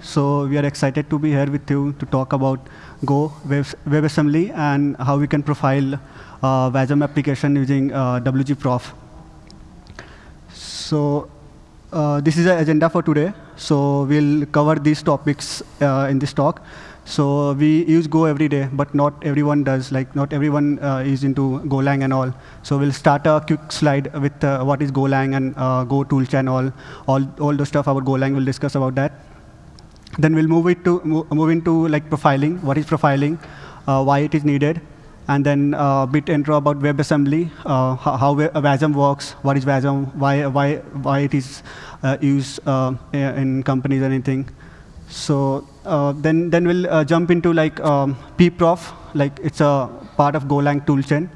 So we are excited to be here with you to talk about Go, WebAssembly, and how we can profile WASM application using Wzprof. So this is the agenda for today. So we'll cover these topics in this talk. So we use Go every day, but not everyone does. Like not everyone is into Golang and all. So we'll start a quick slide with what is Golang and Go toolchain, all the stuff about Golang. We'll discuss about that. Then we'll move into like profiling. What is profiling? Why it is needed? And then a bit intro about WebAssembly, how WASM works, what is WASM, why it is used in companies and anything. So then we'll jump into like Pprof, like it's a part of Golang toolchain,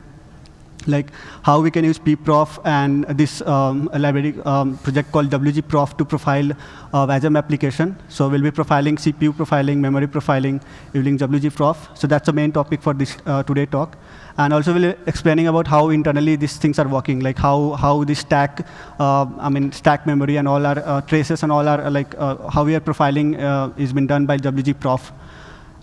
like how we can use Pprof and this library project called Wzprof to profile WASM application. So we'll be profiling CPU profiling, memory profiling using Wzprof. So that's the main topic for this today talk. And also we'll be explaining about how internally these things are working, like how this stack, stack memory and all our traces and all our like how we are profiling is been done by Wzprof.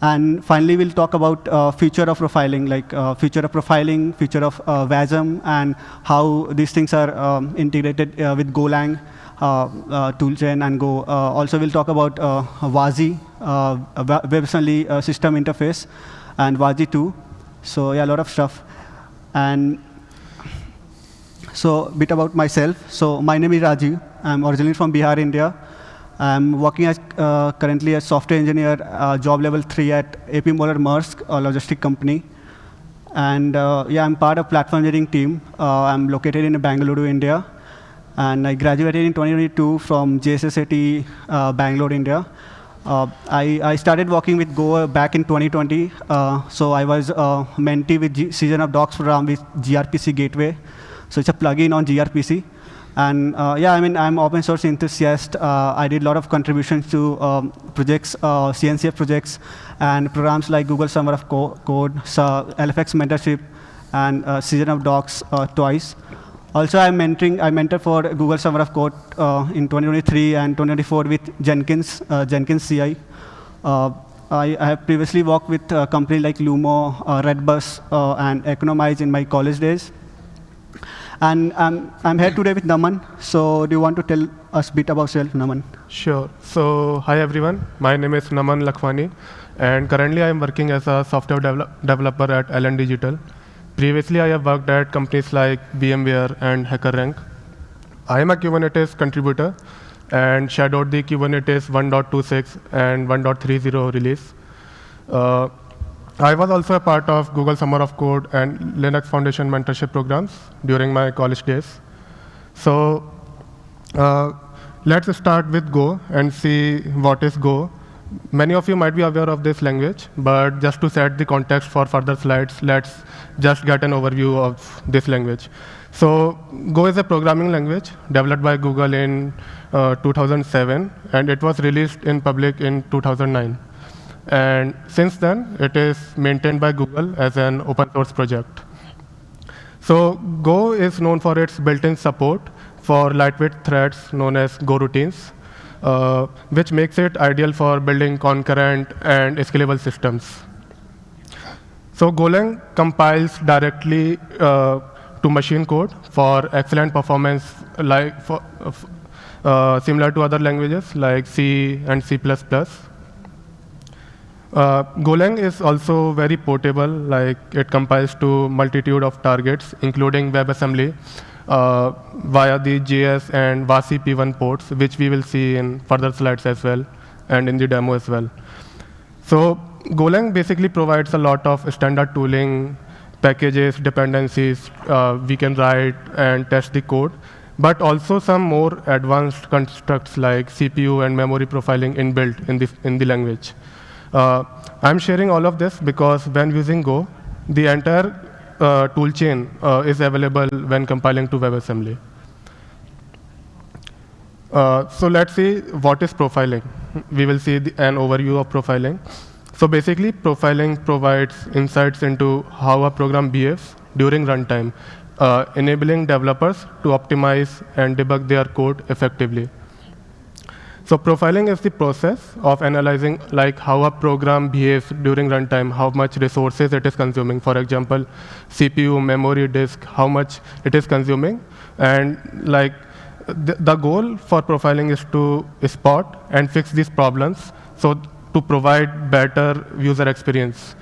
And finally, we'll talk about future of profiling, like future of profiling, future of WASM, and how these things are integrated with Golang toolchain and Go. Also, we'll talk about WASI, WebAssembly system interface, and WASI 2. So yeah, a lot of stuff. And so a bit about myself. So my name is Rajiv. I'm originally from Bihar, India. I'm working as currently as software engineer, job level 3 at AP Moller Maersk, a logistic company. And yeah, I'm part of platform engineering team. I'm located in Bangalore, India. And I graduated in 2022 from JSSAT, Bangalore, India. I started working with Go back in 2020. So I was a mentee with Season of Docs program with gRPC Gateway. So it's a plugin on gRPC. And yeah, I'm open source enthusiast. I did a lot of contributions to projects, CNCF projects, and programs like Google Summer of Code, LFX mentorship, and Season of Docs twice. Also, I mentor for Google Summer of Code in 2023 and 2024 with Jenkins CI. I have previously worked with companies like Lumo, Redbus, and Economize in my college days. And I'm here today with Naman. So do you want to tell us a bit about yourself, Naman? Sure. So hi, everyone. My name is Naman Lakhwani. And currently, I am working as a software developer at LN Digital. Previously, I have worked at companies like VMware and HackerRank. I am a Kubernetes contributor and shadowed the Kubernetes 1.26 and 1.30 release. I was also a part of Google Summer of Code and Linux Foundation mentorship programs during my college days. So let's start with Go and see what is Go. Many of you might be aware of this language, but just to set the context for further slides, let's just get an overview of this language. So Go is a programming language developed by Google in 2007, and it was released in public in 2009. And since then, it is maintained by Google as an open source project. So Go is known for its built-in support for lightweight threads known as Go routines, which makes it ideal for building concurrent and scalable systems. So Golang compiles directly to machine code for excellent performance, like similar to other languages like C and C++. Golang is also very portable, like it compiles to multitude of targets, including WebAssembly, via the JS and WASI P1 ports, which we will see in further slides as well, and in the demo as well. So Golang basically provides a lot of standard tooling, packages, dependencies we can write and test the code, but also some more advanced constructs like CPU and memory profiling inbuilt in the language. I'm sharing all of this because when using Go, the entire toolchain is available when compiling to WebAssembly. So let's see what is profiling. We will see an overview of profiling. So basically, profiling provides insights into how a program behaves during runtime, enabling developers to optimize and debug their code effectively. So profiling is the process of analyzing like how a program behaves during runtime, how much resources it is consuming. For example, CPU, memory, disk, how much it is consuming. And like the goal for profiling is to spot and fix these problems, so to provide better user experience.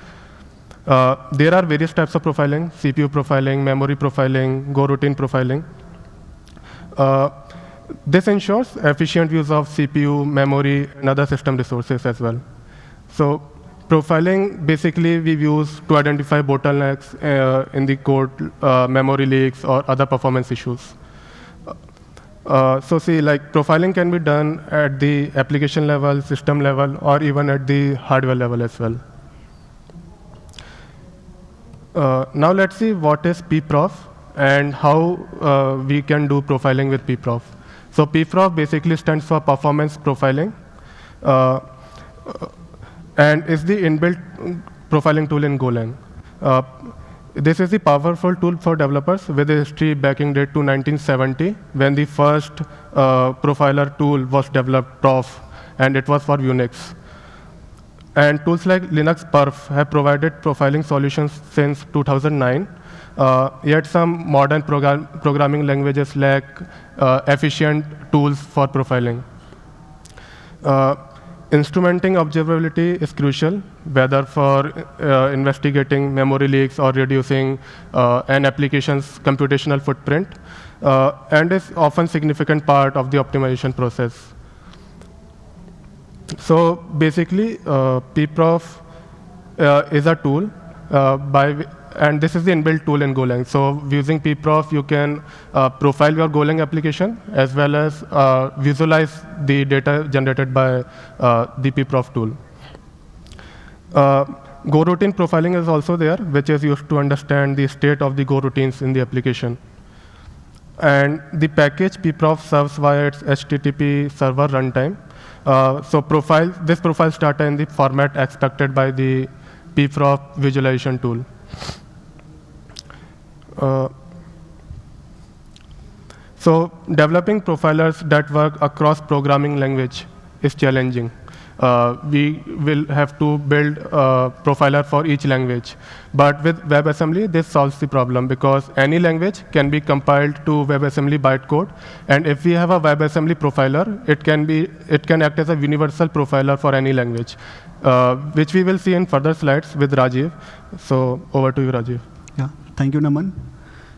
There are various types of profiling: CPU profiling, memory profiling, go routine profiling. This ensures efficient use of CPU, memory, and other system resources as well. So profiling, basically, we use to identify bottlenecks in the code, memory leaks, or other performance issues. So see, like profiling can be done at the application level, system level, or even at the hardware level as well. Now let's see what is Pprof and how we can do profiling with Pprof. So Pprof basically stands for performance profiling, and is the inbuilt profiling tool in Golang. This is a powerful tool for developers with a history backing date to 1970, when the first profiler tool was developed, Prof, and it was for Unix. And tools like Linux Perf have provided profiling solutions since 2009. Yet some modern programming languages lack efficient tools for profiling. Instrumenting observability is crucial, whether for investigating memory leaks or reducing an application's computational footprint, and is often a significant part of the optimization process. So basically, Pprof is a tool and this is the inbuilt tool in Golang. So using Pprof, you can profile your Golang application as well as visualize the data generated by the Pprof tool. Go routine profiling is also there, which is used to understand the state of the Go routines in the application. And the package Pprof serves via its HTTP server runtime. So this profiles data in the format expected by the Pprof visualization tool. So developing profilers that work across programming language is challenging. We will have to build a profiler for each language. But with WebAssembly, this solves the problem, because any language can be compiled to WebAssembly bytecode. And if we have a WebAssembly profiler, it can act as a universal profiler for any language, which we will see in further slides with Rajiv. So over to you, Rajiv. Yeah, thank you, Naman.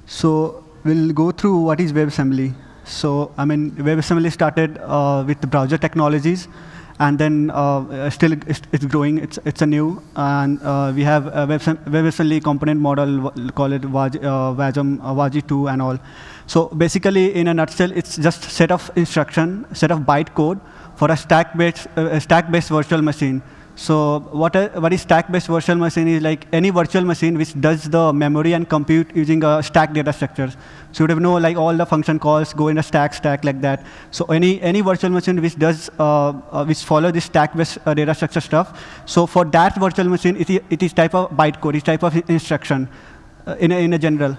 So we'll go through what is WebAssembly. So I mean, WebAssembly started with the browser technologies, and then still it's growing. It's a new, and we have a WebAssembly component model, call it WASM 2 and all. So basically, in a nutshell, it's just set of instruction, set of bytecode for a stack-based virtual machine. So what is stack-based virtual machine is like any virtual machine which does the memory and compute using a stack data structure. So you would know like all the function calls go in a stack like that. So any virtual machine which does which follow this stack-based data structure stuff. So for that virtual machine, it is type of bytecode, it's type of instruction in a general.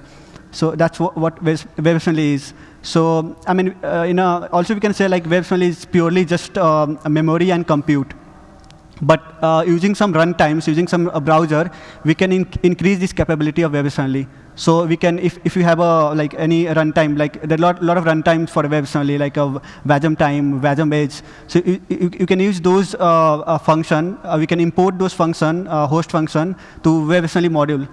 So that's what WebAssembly is. So I mean, also we can say like WebAssembly is purely just a memory and compute. But using some runtimes, using some browser, we can increase this capability of WebAssembly. So we can, if you have like any runtime, like there are a lot of runtimes for WebAssembly, like a WASM time, WASM edge. So you can use those function. We can import those function, host function, to WebAssembly module.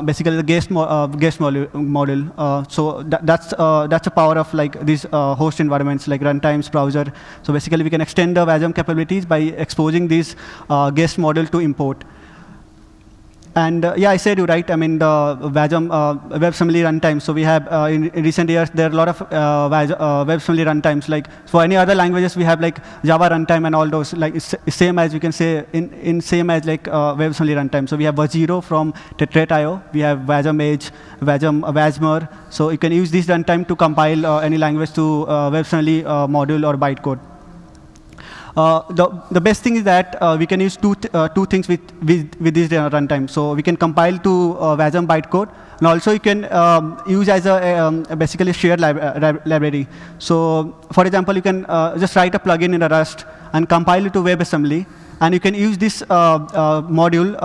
Basically the guest module. So that's a power of like these host environments like runtimes, browser. So basically we can extend the WASM capabilities by exposing these guest module to import. And yeah, I said you right. I mean the WebAssembly runtime. So we have in recent years there are a lot of WebAssembly runtimes. Like for any other languages we have like Java runtime and all those. Like it's same as we can say in same as like WebAssembly runtime. So we have WAS0 from Tetrate.io. We have WASM Edge, WASMer. So you can use this runtime to compile any language to WebAssembly module or bytecode. The best thing is that we can use two things with this runtime. So we can compile to Wasm bytecode, and also you can use as a basically shared library. So for example, you can just write a plugin in a Rust and compile it to WebAssembly, and you can use this module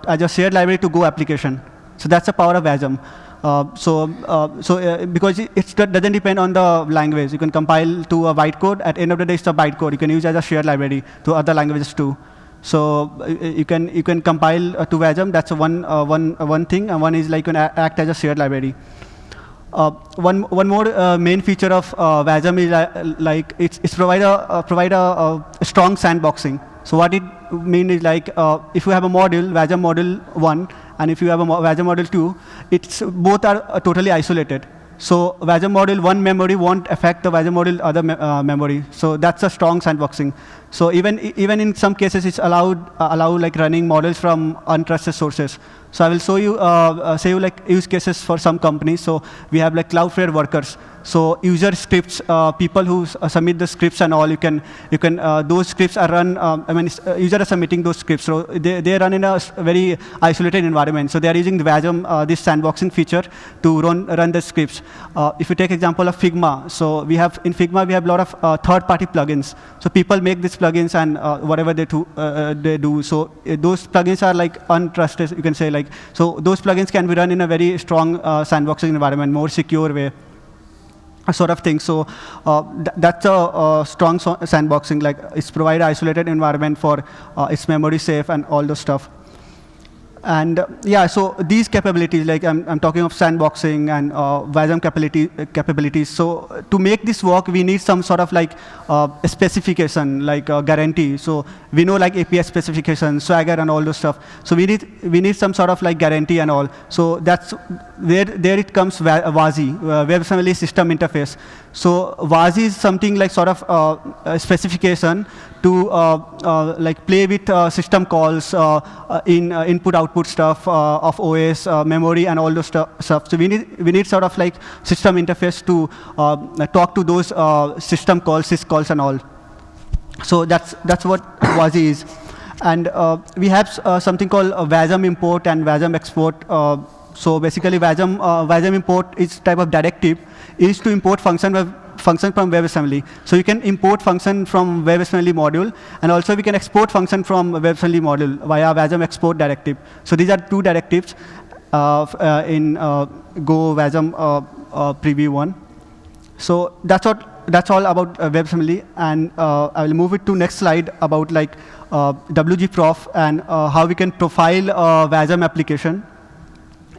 as a shared library to Go application. So that's the power of Wasm. Because it doesn't depend on the language. You can compile to a bytecode. At the end of the day, it's a bytecode. You can use as a shared library to other languages too. So you can compile to Wasm. That's one thing, and one is like you can act as a shared library. One more main feature of Wasm is like it's provide a strong sandboxing. So what it means is like if you have a module, Wasm module 1, and if you have a Wasm module 2, it's both are totally isolated. So Wasm module 1 memory won't affect the Wasm module other memory. So that's a strong sandboxing. So even in some cases, it's allow like running models from untrusted sources. So I will show you like use cases for some companies. So we have like Cloudflare workers. So user scripts, people who submit the scripts and all, you can those scripts are run. User are submitting those scripts, so they run in a very isolated environment. So they are using the Wasm this sandboxing feature to run the scripts. If you take example of Figma, so in Figma we have a lot of third-party plugins. So people make these plugins and whatever they do. So those plugins are like untrusted, you can say like. So those plugins can be run in a very strong sandboxing environment, more secure way. Sort of thing. So that's a strong sandboxing, like it's provide isolated environment for its memory safe and all the stuff. And yeah, so these capabilities, like I'm talking of sandboxing and Wasm capabilities. So to make this work, we need some sort of like specification, like a guarantee. So we know like API specification, Swagger, and all those stuff. So we need some sort of like guarantee and all. So that's there it comes WASI, WebAssembly System Interface. So WASI is something like sort of a specification to like play with system calls in input-output stuff of OS, memory, and all those stuff. So we need sort of like system interface to talk to those system calls, syscalls, and all. So that's what WASI is. And we have something called Wasm import and Wasm export. So basically, Wasm import is type of directive is to import function from WebAssembly. So you can import function from WebAssembly module, and also we can export function from WebAssembly module via Wasm export directive. So these are two directives in Go Wasm preview 1. So that's all about WebAssembly, and I will move it to next slide about like WG-Prof and how we can profile a Wasm application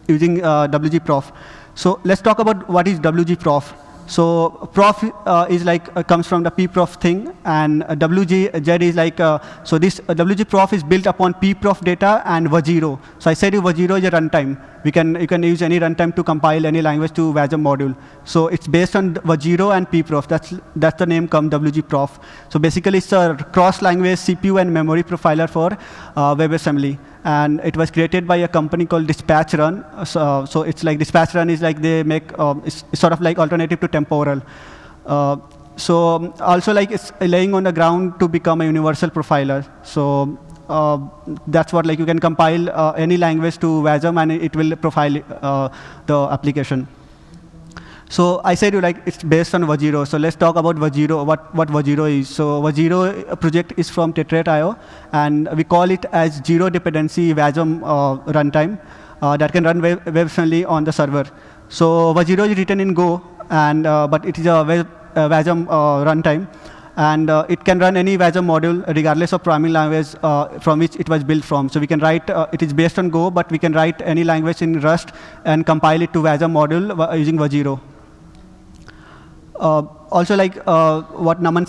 using WG-Prof. So let's talk about what is WG-Prof. So prof is like comes from the Pprof thing, and WG is like so this WG-Prof is built upon Pprof data and Wzero. So I said Wzero is a runtime. You can use any runtime to compile any language to Wasm module. So it's based on Wzero and Pprof. That's the name come WG-Prof. So basically it's a cross-language CPU and memory profiler for WebAssembly. And it was created by a company called Dispatch Run. So it's like Dispatch Run is like they make it's sort of like alternative to temporal. So also like it's laying on the ground to become a universal profiler. So that's what like you can compile any language to Wasm and it will profile the application. So I said like it's based on Wzero. So let's talk about Wzero, what Wzero is. So Wzero project is from Tetrate.io, and we call it as zero dependency Wasm runtime that can run WebAssembly on the server. So Wzero is written in Go, and but it is a Wasm runtime, and it can run any Wasm module regardless of programming language from which it was built from. So we can write, it is based on Go, but we can write any language in Rust and compile it to Wasm module using Wzero. Also, like what Naman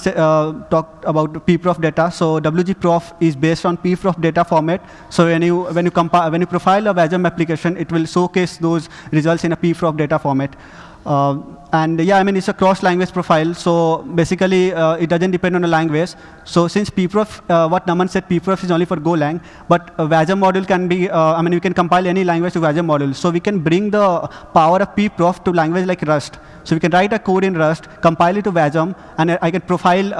talked about Pprof data. So WG-Prof is based on Pprof data format. So when you profile a Wasm application, it will showcase those results in a Pprof data format. And yeah, I mean it's a cross-language profile. So basically, it doesn't depend on the language. So since Pprof, what Naman said, Pprof is only for Golang, but Wasm module can be. I mean, we can compile any language to Wasm module. So we can bring the power of Pprof to language like Rust. So we can write a code in Rust, compile it to WASM, and I can profile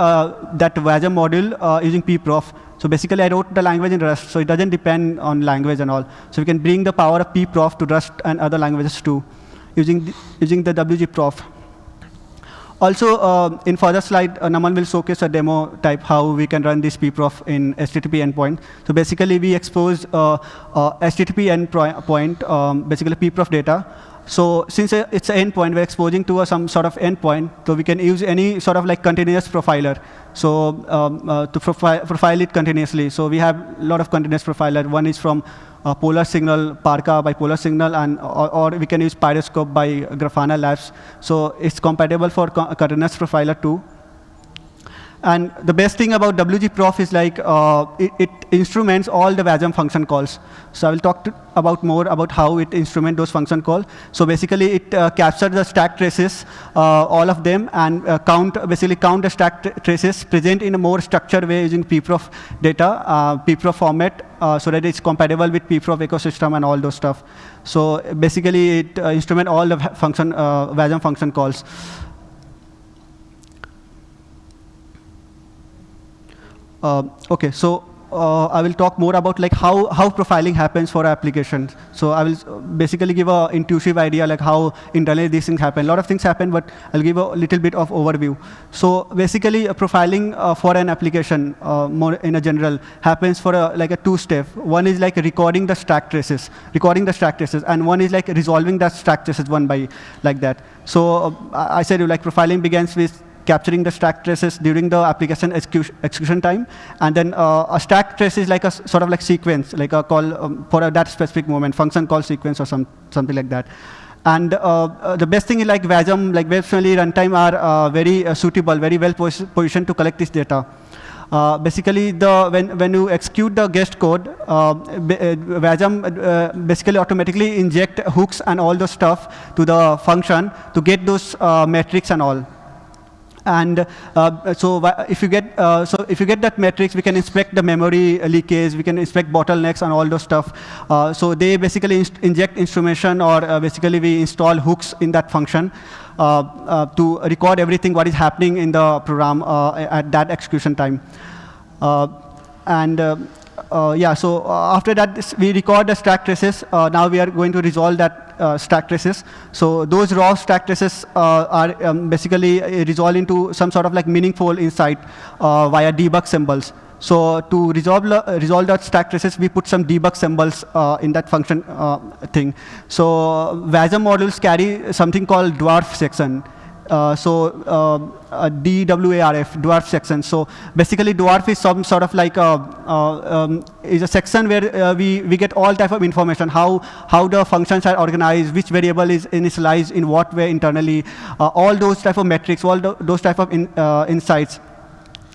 that WASM module using Pprof. So basically, I wrote the language in Rust, so it doesn't depend on language and all. So we can bring the power of Pprof to Rust and other languages too, using the WGProf. Also, in further slide, Naman will showcase a demo type how we can run this Pprof in HTTP endpoint. So basically, we expose HTTP endpoint, basically Pprof data. So since it's an endpoint, we're exposing to some sort of endpoint, so we can use any sort of like continuous profiler. So to profile it continuously. So we have a lot of continuous profiler. One is from Polar Signal, Parka by Polar Signal, and or we can use Pyroscope by Grafana Labs. So it's compatible for continuous profiler too. And the best thing about WGProf is like it instruments all the WASM function calls. So I will talk more about how it instruments those function calls. So basically, it captures the stack traces, all of them, and count the stack traces present in a more structured way using Pprof data, Pprof format, so that it's compatible with Pprof ecosystem and all those stuff. So basically, it instruments all the WASM function calls. Okay, so I will talk more about like how profiling happens for applications. So I will basically give an intuitive idea like how internally these things happen. A lot of things happen, but I'll give a little bit of overview. So basically, profiling for an application, more in a general, happens for like a two-step. One is like recording the stack traces, and one is like resolving the stack traces one by like that. So I said like profiling begins with capturing the stack traces during the application execution time, and then a stack trace is like a sort of like sequence, like a call for that specific moment, function call sequence or something like that. And the best thing is like WASM, like WebAssembly runtime are very suitable, very well positioned to collect this data. Basically, when you execute the guest code, WASM basically automatically inject hooks and all the stuff to the function to get those metrics and all. And so if you get that metrics, we can inspect the memory leakage, we can inspect bottlenecks and all those stuff. So they basically inject instrumentation, or basically we install hooks in that function to record everything what is happening in the program at that execution time. Yeah, so after that, we record the stack traces. Now we are going to resolve that stack traces. So those raw stack traces are basically resolved into some sort of like meaningful insight via debug symbols. So to resolve that stack traces, we put some debug symbols in that function thing. So WASM modules carry something called dwarf section. DWARF, dwarf section. So basically, dwarf is some sort of like is a section where we get all type of information, how the functions are organized, which variable is initialized in what way internally, all those type of metrics, all those type of insights.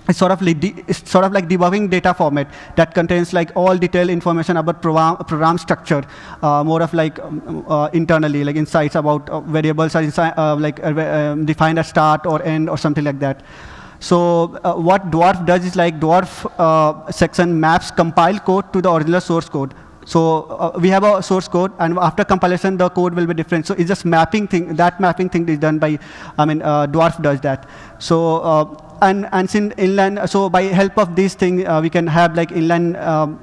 It's sort of like debugging data format that contains like all detailed information about program structure, more of like internally, like insights about variables are defined at start or end or something like that. So what dwarf does is like dwarf section maps compile code to the original source code. So we have a source code, and after compilation, the code will be different. So it's just mapping thing. That mapping thing is done by, dwarf does that. So and since inline, so by help of these things, we can have like inline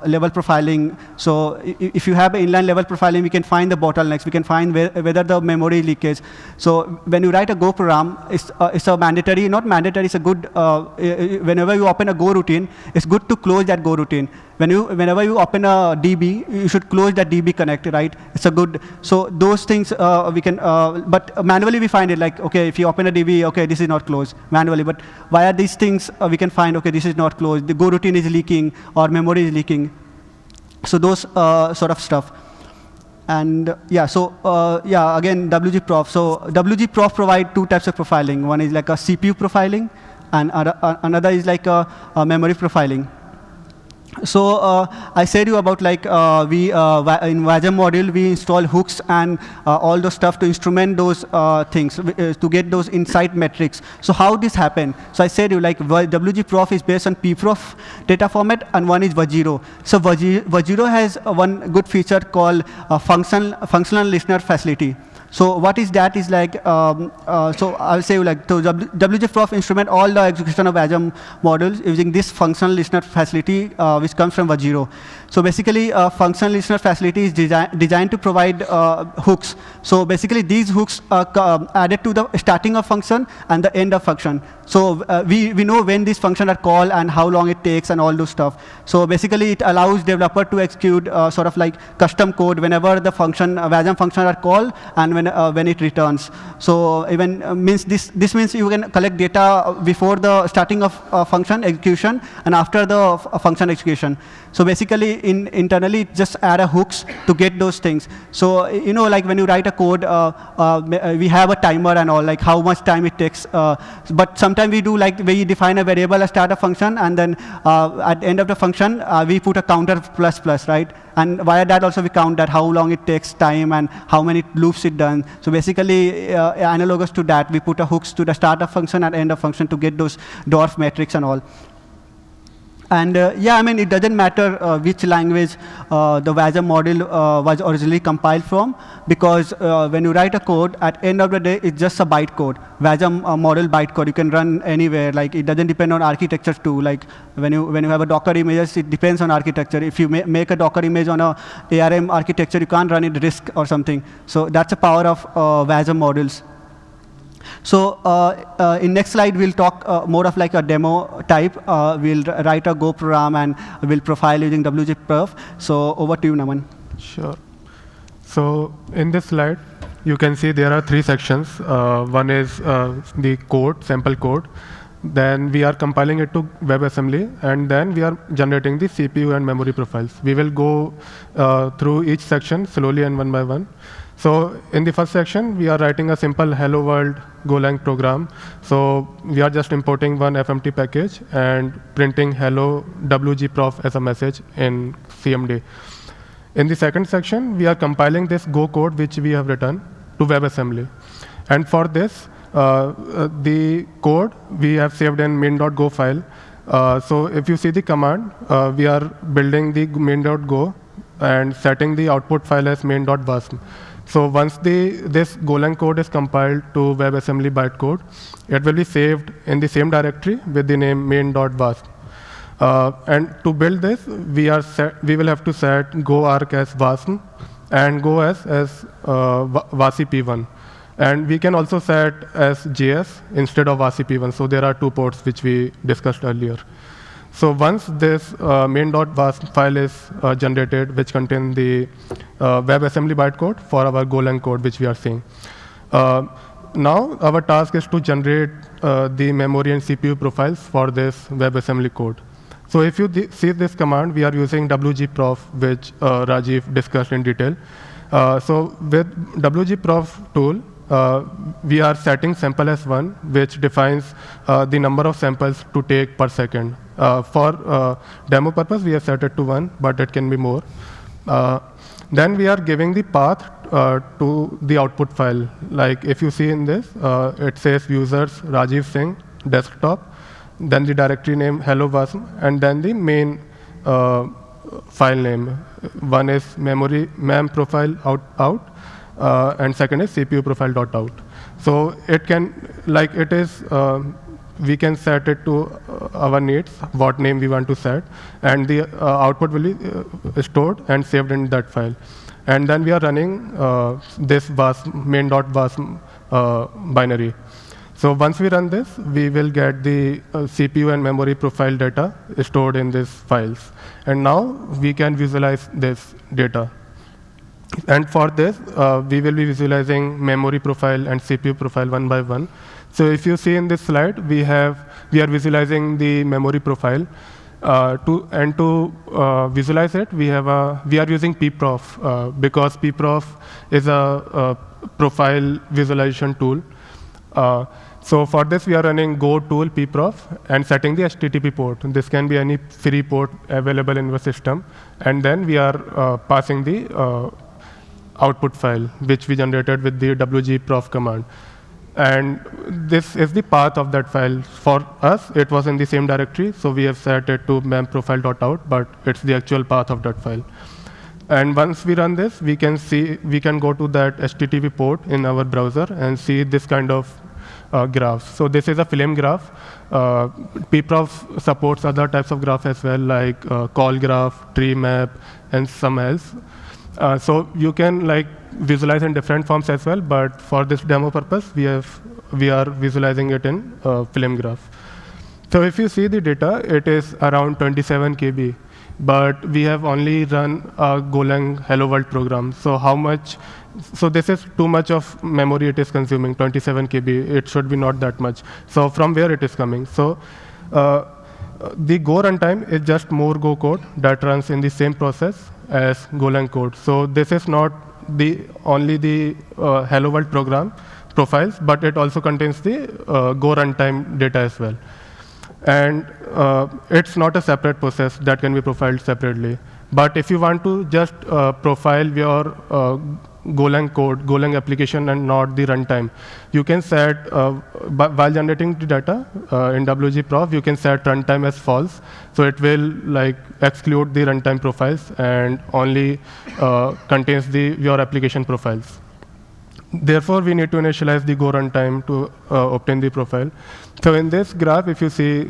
level profiling. So if you have inline level profiling, we can find the bottlenecks. We can find whether the memory leakage. So when you write a Go program, it's a mandatory, not mandatory. It's a good. Whenever you open a Go routine, it's good to close that Go routine. Whenever you open a DB, you should close that DB connect, right? It's a good. So those things we can, but manually we find it like, okay, if you open a DB, okay, this is not closed manually. But via these things, we can find, okay, this is not closed. The Go routine is leaking or memory is leaking. So those sort of stuff. And yeah, so yeah, again, WGProf. So WGProf provide two types of profiling. One is like a CPU profiling, and another is like a memory profiling. So I said you about like we in WASM module we install hooks and all those stuff to instrument those things to get those insight metrics. So how this happen? So I said you like WGProf is based on Pprof data format, and one is Wzero. So Wzero has one good feature called functional listener facility. So what is that is like, so I'll say like, so WGProf instrument all the execution of WASM modules using this functional listener facility, which comes from Vajiro. So basically, functional listener facility is designed to provide hooks. So basically, these hooks are added to the starting of function and the end of function. So we know when these functions are called and how long it takes and all those stuff. So basically, it allows developer to execute sort of like custom code whenever the function, WASM functions are called and when it returns. So even means this means you can collect data before the starting of function execution and after the function execution. So basically, internally, it just add a hooks to get those things. So like when you write a code, we have a timer and all, like how much time it takes. But sometimes we do like we define a variable as start a function, and then at the end of the function, we put a counter plus, right? And via that also we count that how long it takes time and how many loops it done. So basically, analogous to that, we put a hooks to the start of function and end of function to get those dwarf metrics and all. And yeah, I mean, it doesn't matter which language the WASM model was originally compiled from, because when you write a code, at end of the day, it's just a byte code. WASM model byte code, you can run anywhere. Like, it doesn't depend on architecture too. Like, when you have a Docker image, it depends on architecture. If you make a Docker image on a ARM architecture, you can't run it RISC or something. So that's the power of WASM models. So in next slide, we'll talk more of like a demo type. We'll write a Go program and we'll profile using WGProf. So over to you, Naman. Sure. So in this slide, you can see there are 3 sections. One is the code, sample code. Then we are compiling it to WebAssembly, and then we are generating the CPU and memory profiles. We will go through each section slowly and one by one. So in the first section, we are writing a simple hello world Golang program. So we are just importing one FMT package and printing hello WGProf as a message in CMD. In the second section, we are compiling this Go code which we have written to WebAssembly. And for this, the code we have saved in main.go file. So if you see the command, we are building the main.go and setting the output file as main.wasm. So once this Golang code is compiled to WebAssembly bytecode, it will be saved in the same directory with the name main.wasm. And to build this, we will have to set go arc as wasm and go as wasi p1. And we can also set as JS instead of wasi p1. So there are 2 ports which we discussed earlier. So once this main.wasm file is generated, which contains the WebAssembly bytecode for our Golang code, which we are seeing. Now our task is to generate the memory and CPU profiles for this WebAssembly code. So if you see this command, we are using WGProf, which Rajiv discussed in detail. So with WGProf tool, we are setting sample as 1, which defines the number of samples to take per second. For demo purpose, we have set it to 1, but it can be more. Then we are giving the path to the output file. Like if you see in this, it says users Rajiv Singh, desktop, then the directory name hello wasm, and then the main file name. One is memory mem profile out, and second is CPU profile.out. So it can, like it is, we can set it to our needs, what name we want to set, and the output will be stored and saved in that file. And then we are running this main.wasm binary. So once we run this, we will get the CPU and memory profile data stored in these files. And now we can visualize this data. And for this, we will be visualizing memory profile and CPU profile one by one. So if you see in this slide, we are visualizing the memory profile. To visualize it, we are using Pprof because Pprof is a profile visualization tool. So for this, we are running Go tool Pprof and setting the HTTP port. This can be any free port available in the system. And then we are passing the output file, which we generated with the WGProf command. And this is the path of that file. For us, it was in the same directory, so we have set it to memprofile.out, but it's the actual path of that file. And once we run this, we can go to that HTTP port in our browser and see this kind of graph. So this is a film graph. Pprof supports other types of graph as well, like call graph, tree map, and some else. So you can visualize in different forms as well, but for this demo purpose, we are visualizing it in film graph. So if you see the data, it is around 27 KB, but we have only run a Golang Hello World program. So so this is too much of memory it is consuming, 27 KB. It should be not that much. So from where it is coming? So the Go runtime is just more Go code that runs in the same process as Golang code. So this is not only the Hello World program profiles, but it also contains the Go runtime data as well. And it's not a separate process that can be profiled separately. But if you want to just profile your Golang code, Golang application, and not the runtime, you can set, while generating the data in Wzprof, you can set runtime as false. So it will exclude the runtime profiles and only contains your application profiles. Therefore, we need to initialize the Go runtime to obtain the profile. So in this graph, if you see,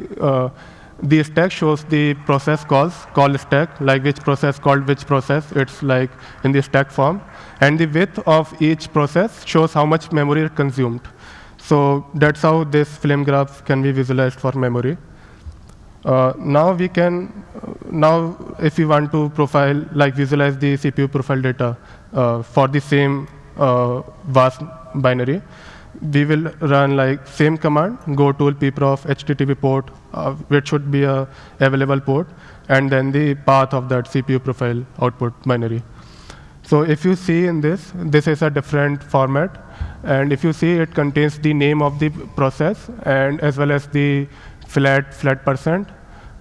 the stack shows the process calls, call stack, like which process called which process. It's in the stack form. And the width of each process shows how much memory it consumed. So that's how this film graph can be visualized for memory. Now if we want to profile, visualize the CPU profile data for the same vast binary, we will run same command, go tool pprof HTTP port, which should be a available port, and then the path of that CPU profile output binary. So if you see in this is a different format. And if you see, it contains the name of the process, and as well as the flat %,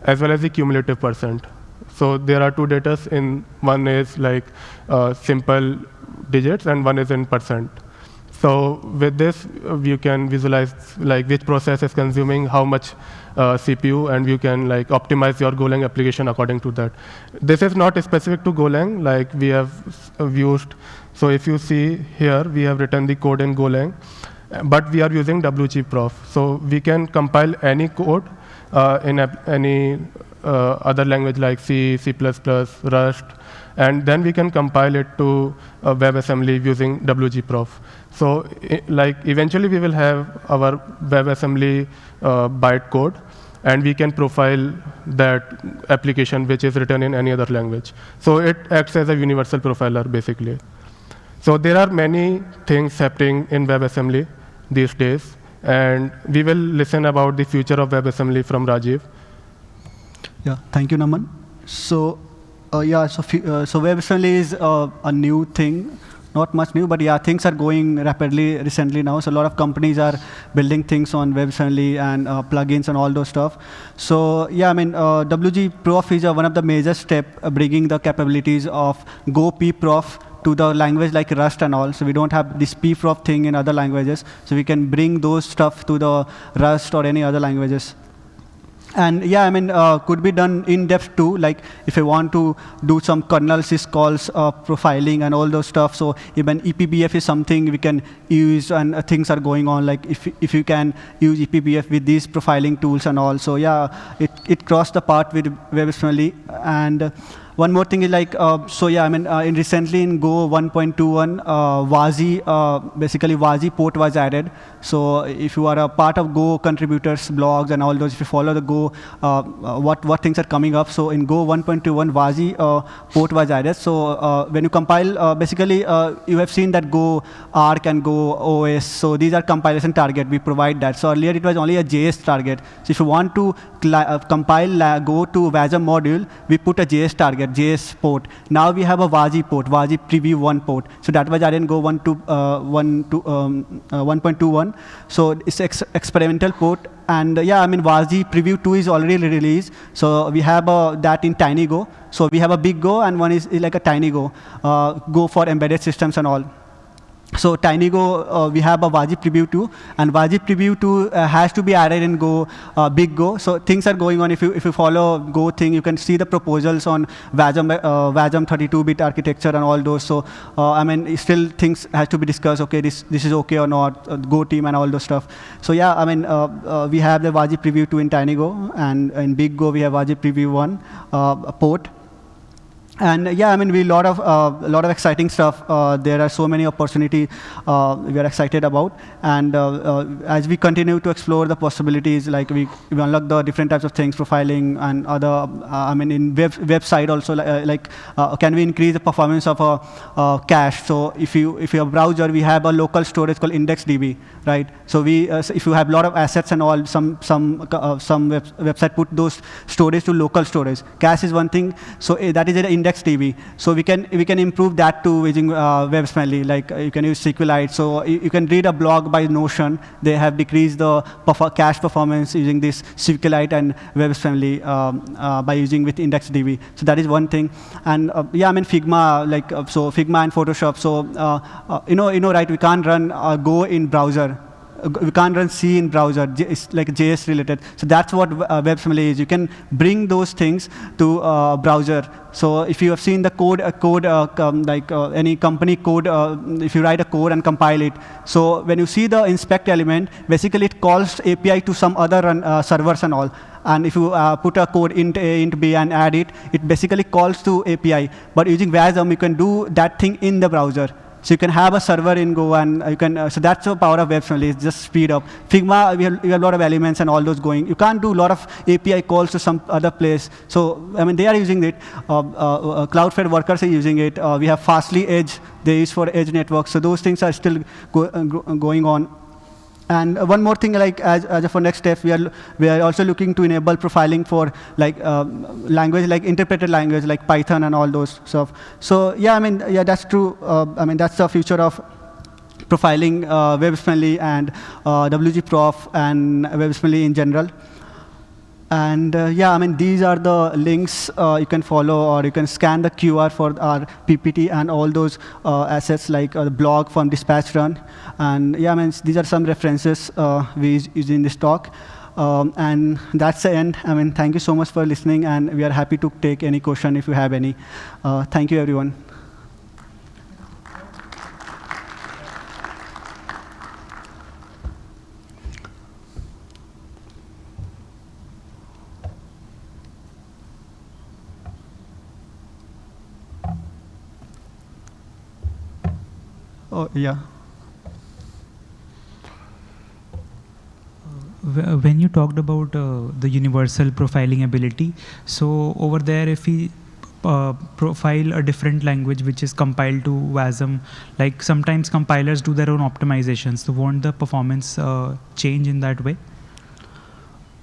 as well as the cumulative %. So there are two data in one is simple digits and one is in %. So with this, you can visualize which process is consuming how much CPU, and you can optimize your Golang application according to that. This is not specific to Golang, we have used. So if you see here, we have written the code in Golang, but we are using Wzprof. So we can compile any code in any other language like C, C++, Rust, and then we can compile it to WebAssembly using Wzprof. So eventually we will have our WebAssembly bytecode, and we can profile that application which is written in any other language. So it acts as a universal profiler, basically. So there are many things happening in WebAssembly these days, and we will listen about the future of WebAssembly from Rajiv. Yeah, thank you, Naman. So so WebAssembly is a new thing. Not much new, but yeah, things are going rapidly recently now. So a lot of companies are building things on WebAssembly and plugins and all those stuff. So yeah, Wzprof is one of the major steps bringing the capabilities of Go Pprof to the language like Rust and all. So we don't have this Pprof thing in other languages. So we can bring those stuff to the Rust or any other languages. And yeah, could be done in depth too. If you want to do some kernel syscalls, profiling and all those stuff. So even ePBF is something we can use, and things are going on. If you can use ePBF with these profiling tools and all. So yeah, it crossed the path with WebAssembly. And one more thing is recently in Go 1.21, basically WASI port was added. So if you are a part of Go contributors, blogs, and all those, if you follow the Go, what things are coming up. So in Go 1.21, WASI port was added. So when you compile, basically you have seen that Go Arc and Go OS. So these are compilation target. We provide that. So earlier it was only a JS target. So if you want to compile Go to WASM module, we put a JS target, JS port. Now we have a WASI port, WASI preview 1 port. So that was added in Go 1.21. So it's experimental port. And yeah, WASI preview 2 is already released. So we have that in tiny Go. So we have a big Go, and one is like a tiny Go, Go for embedded systems and all. So TinyGo, we have a Wajib preview too, and Wajib preview too has to be added in Go, big Go. So things are going on. If you follow Go thing, you can see the proposals on WASM 32-bit architecture and all those. So I mean, still things has to be discussed. Okay, this is okay or not? Go team and all those stuff. So yeah, I mean, we have the Wajib preview 2 in TinyGo, and in big Go we have Wajib preview 1 port. And yeah, I mean, we lot of exciting stuff. There are so many opportunities we are excited about, and as we continue to explore the possibilities, like we unlock the different types of things, profiling and other. I mean, in website also, can we increase the performance of a cache? So if you have a browser, we have a local storage called IndexedDB, right? So we if you have a lot of assets and all, some website put those storage to local storage. Cache is one thing, so that is an IndexedDB. So we can improve that too using WebAssembly. Like you can use SQLite. So you can read a blog by Notion. They have decreased the cache performance using this SQLite and WebAssembly by using with IndexedDB. So that is one thing. And yeah, I mean Figma, so Figma and Photoshop. So you know, right? We can't run Go in browser. We can't run C in browser. It's like JS related. So that's what WebAssembly is. You can bring those things to browser. So if you have seen the code, any company code, if you write a code and compile it, so when you see the inspect element, basically it calls API to some other servers and all. And if you put a code int A, int B and add it, it basically calls to API. But using WASM, you can do that thing in the browser. So you can have a server in Go, and you can. So that's the power of WebAssembly. It's just speed up. Figma, we have a lot of elements and all those going. You can't do a lot of API calls to some other place. So I mean, they are using it. Cloudflare workers are using it. We have Fastly Edge. They use for edge networks. So those things are still going on. And one more thing, like as for next step, we are also looking to enable profiling for language, like interpreted language, like Python and all those stuff. So yeah, I mean, yeah, that's true. I mean, that's the future of profiling, WebAssembly and WGProf and WebAssembly in general. And yeah, I mean, these are the links you can follow, or you can scan the QR for our PPT and all those assets, like the blog from Dispatch Run. And yeah, I mean, these are some references we use in this talk. And that's the end. I mean, thank you so much for listening, and we are happy to take any question if you have any. Thank you, everyone. Oh, yeah. When you talked about the universal profiling ability, so over there, if we profile a different language which is compiled to WASM, like sometimes compilers do their own optimizations, so won't the performance change in that way?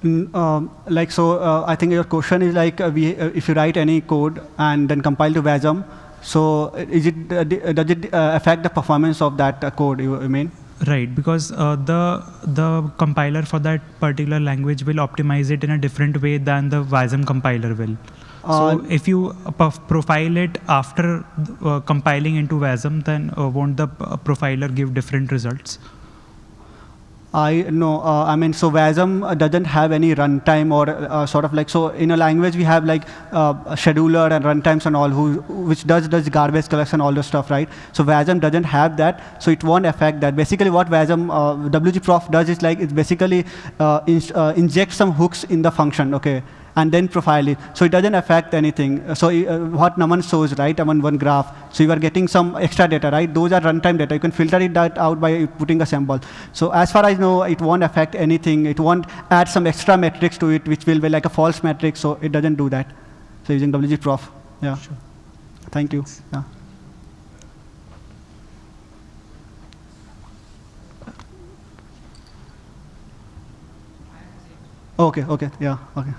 I think your question is like, if you write any code and then compile to WASM, so does it affect the performance of that code, you mean? Right, because the compiler for that particular language will optimize it in a different way than the WASM compiler will. So if you profile it after compiling into WASM, then won't the profiler give different results? I mean, so WASM doesn't have any runtime or sort of like, so in a language we have like a scheduler and runtimes and all which does garbage collection, all the stuff, right? So WASM doesn't have that, so it won't affect that. Basically what WASM, WGProf does is like, it basically injects some hooks in the function, okay? And then profile it. So it doesn't affect anything. So what Naman shows, right, on one graph, so you are getting some extra data, right? Those are runtime data. You can filter it out by putting a symbol. So as far as I know, it won't affect anything. It won't add some extra metrics to it, which will be like a false metric, so it doesn't do that. So using WGProf, yeah. Sure. Thank you. Yeah. Okay, yeah, okay.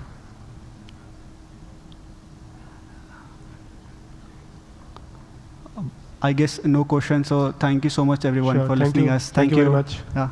I guess no question, so thank you so much everyone for listening us. Thank you very much. Yeah.